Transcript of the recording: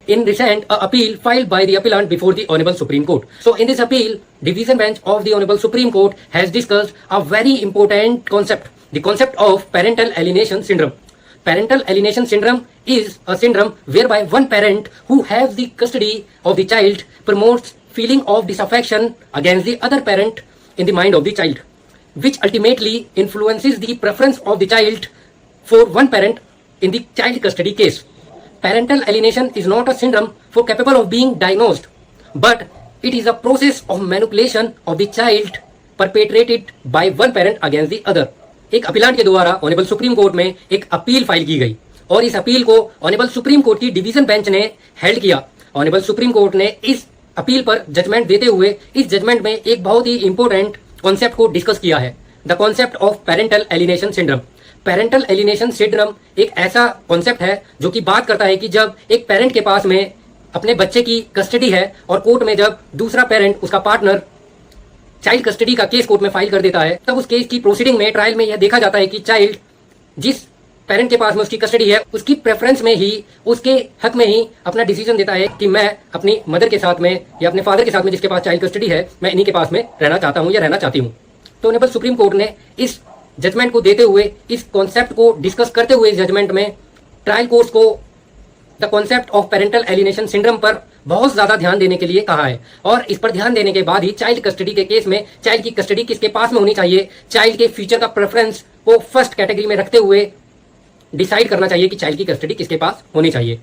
in recent appeal filed by the appellant before the Honorable Supreme Court. So in this appeal, Division Bench of the Honorable Supreme Court has discussed a very important concept, the concept of parental alienation syndrome. Parental alienation syndrome is a syndrome whereby one parent who has the custody of the child promotes feeling of disaffection against the other parent in the mind of the child, which ultimately influences the preference of the child for one parent in the child custody case. Parental alienation is not a syndrome for capable of being diagnosed, but it is a process of manipulation of the child perpetrated by one parent against the other. एक appellant के द्वारा honourable supreme court में एक appeal file की गई और इस appeal को ऑनरेबल सुप्रीम कोर्ट की डिवीजन बेंच ने हेल्ड किया। ऑनरेबल सुप्रीम कोर्ट ने इस अपील पर जजमेंट देते हुए इस जजमेंट में एक बहुत ही इंपॉर्टेंट कॉन्सेप्ट को डिस्कस किया है, the concept of parental alienation syndrome. Parental alienation syndrome एक ऐसा कॉन्सेप्ट है जो कि बात करता है कि जब एक पेरेंट के पास में अपने बच्चे की कस्टडी है और कोर्ट में जब दूसरा पेरेंट, उसका पार्टनर, चाइल्ड कस्टडी का केस कोर्ट में फाइल कर देता है, तब उस केस की प्रोसीडिंग में, ट्रायल में यह देखा जाता है कि चाइल्ड जिस पेरेंट के पास में उसकी कस्टडी है उसकी प्रेफरेंस में ही, उसके हक में ही अपना डिसीजन देता है कि मैं अपनी मदर के साथ में या अपने फादर के साथ में जिसके पास चाइल्ड कस्टडी है, मैं इन्हीं के पास में रहना चाहता हूँ या रहना चाहती हूँ। तो ऑनरेबल सुप्रीम कोर्ट ने इस जजमेंट को देते हुए, इस कॉन्सेप्ट को डिस्कस करते हुए इस जजमेंट में ट्रायल कोर्ट्स को the concept of parental alienation syndrome पर बहुत ज्यादा ध्यान देने के लिए कहा है और इस पर ध्यान देने के बाद ही चाइल्ड कस्टडी के केस में चाइल्ड की कस्टडी किसके पास में होनी चाहिए, चाइल्ड के फ्यूचर का प्रेफरेंस को फर्स्ट कैटेगरी में रखते हुए डिसाइड करना चाहिए कि चाइल्ड की कस्टडी किसके पास होनी चाहिए।